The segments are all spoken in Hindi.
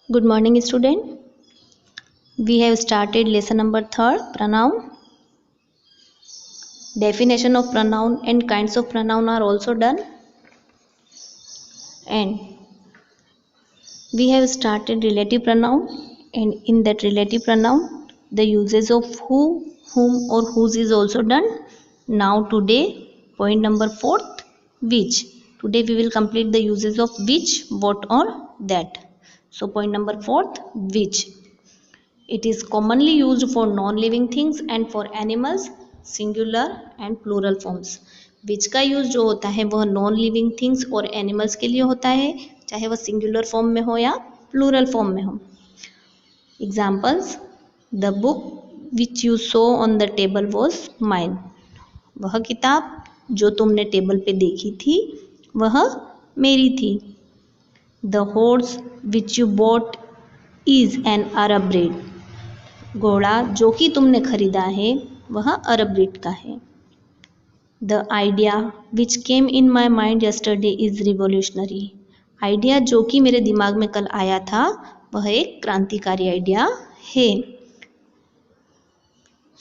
Good morning, student. We have started lesson number 3, pronoun. Definition of pronoun and kinds of pronoun are also done. And we have started relative pronoun. And in that relative pronoun, the uses of who, whom or whose is also done. Now today, point number 4, which. Today we will complete the uses of which, what or that. So point number 4, which. It is commonly used for non-living things and for animals, singular and plural forms. which का यूज जो होता है वह नॉन लिविंग थिंग्स और एनिमल्स के लिए होता है, चाहे वह सिंगुलर फॉर्म में हो या प्लूरल फॉर्म में हो. Examples: the book which you so on the table was mine. वह किताब जो तुमने टेबल पे देखी थी वह मेरी थी. The horse which you bought is an Arab breed. घोड़ा जो कि तुमने खरीदा है वह अरब ब्रीड का है. The idea which came in my mind yesterday is revolutionary. Idea जो कि मेरे दिमाग में कल आया था वह एक क्रांतिकारी आइडिया है.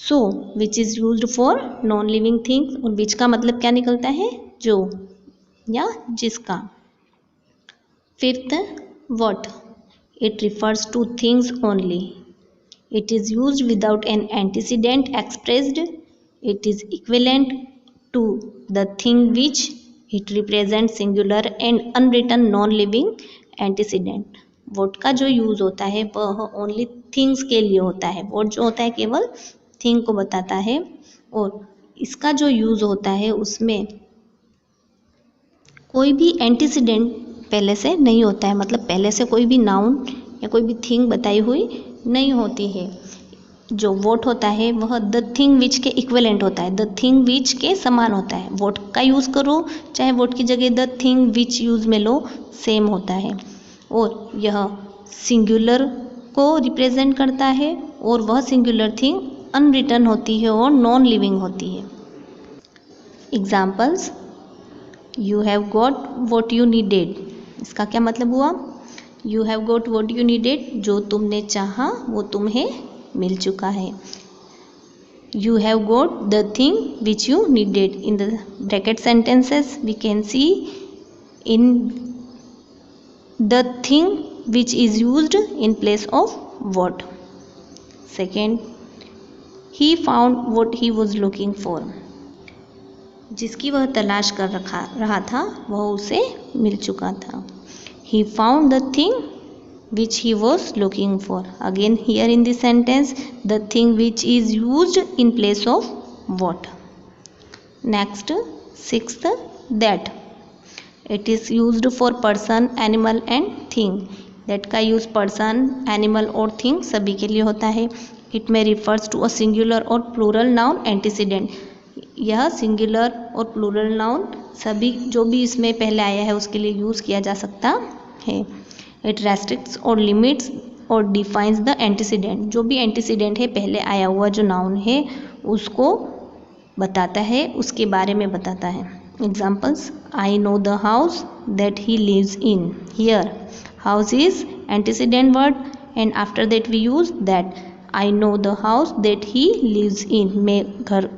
So which is used for non living things. और विच का मतलब क्या निकलता है? जो या जिसका. Fifth, what. It refers two things only. It is used without an antecedent expressed. It is equivalent to the thing which it represents singular and unwritten non-living antecedent. What का जो यूज़ होता है वह ओनली थिंग्स के लिए होता है. what जो होता है केवल थिंग को बताता है, और इसका जो यूज़ होता है उसमें कोई भी एंटीसीडेंट पहले से नहीं होता है. मतलब पहले से कोई भी नाउन या कोई भी थिंग बताई हुई नहीं होती है. जो वोट होता है वह द थिंग विच के इक्विवेलेंट होता है, द थिंग विच के समान होता है. वोट का यूज़ करो चाहे वोट की जगह द थिंग विच यूज़ में लो, सेम होता है. और यह सिंगुलर को रिप्रेजेंट करता है और वह सिंगुलर थिंग अनरिटन होती है और नॉन लिविंग होती है. Examples: you have got what you needed. इसका क्या मतलब हुआ? You have got what you needed, जो तुमने चाहा वो तुम्हें मिल चुका है. You have got the thing which you needed. In the bracket sentences we can see in the thing which is used in place of what. Second, he found what he was looking for. जिसकी वह तलाश कर रहा था वह उसे मिल चुका था. He found the thing which he was looking for. Again here in this sentence the thing which is used in place of what. Next, sixth, that. It is used for person, animal and thing. That का use person, animal और thing सभी के लिए होता है. It may refers to a singular or plural noun antecedent. यह सिंगुलर और प्लूरल नाउन सभी जो भी इसमें पहले आया है उसके लिए यूज़ किया जा सकता है. इट रेस्ट्रिक्ट्स और लिमिट्स और डिफाइंस द एंटीसीडेंट. जो भी एंटीसीडेंट है पहले आया हुआ जो नाउन है उसको बताता है, उसके बारे में बताता है. Examples: I know the house that he lives in. Here house is antecedent word and after that we use that. I know the house that he lives in. मैं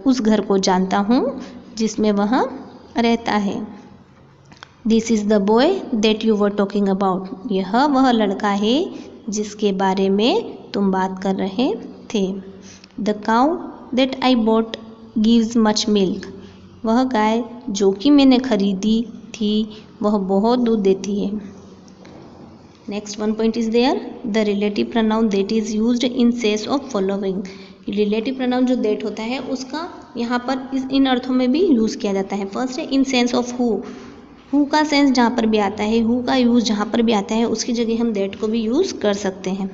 उस घर को जानता हूँ जिसमें वह रहता है. This is the boy that you were talking about. यह वह लड़का है जिसके बारे में तुम बात कर रहे थे. The cow that I bought gives much milk. वह गाय जो कि मैंने खरीदी थी वह बहुत दूध देती है. Next one point is there, the relative pronoun that is used in sense of following. Relative pronoun जो दैट होता है उसका यहाँ पर इन अर्थों में भी यूज़ किया जाता है. फर्स्ट है इन सेंस ऑफ हु का सेंस जहाँ पर भी आता है, हु का यूज़ जहाँ पर भी आता है उसकी जगह हम दैट को भी यूज़ कर सकते हैं.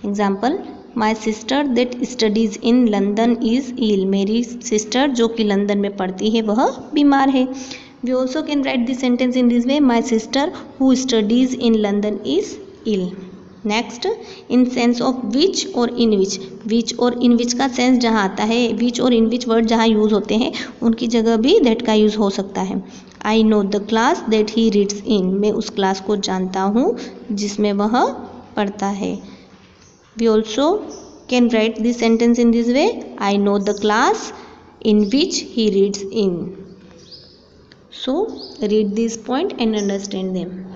Example: my sister that studies in London is ill. मेरी सिस्टर जो कि लंदन में पढ़ती है वह बीमार है. We also can write this sentence in this way: my sister who studies in London is ill. Next, in sense of which और in which. which और in which का सेंस जहाँ आता है, which और in which वर्ड जहाँ यूज़ होते हैं उनकी जगह भी that का यूज़ हो सकता है. I know the class that he reads in. मैं उस क्लास को जानता हूँ जिसमें वह पढ़ता है। We also can write this sentence in this way, I know the class in which he reads in. So read this point and understand them.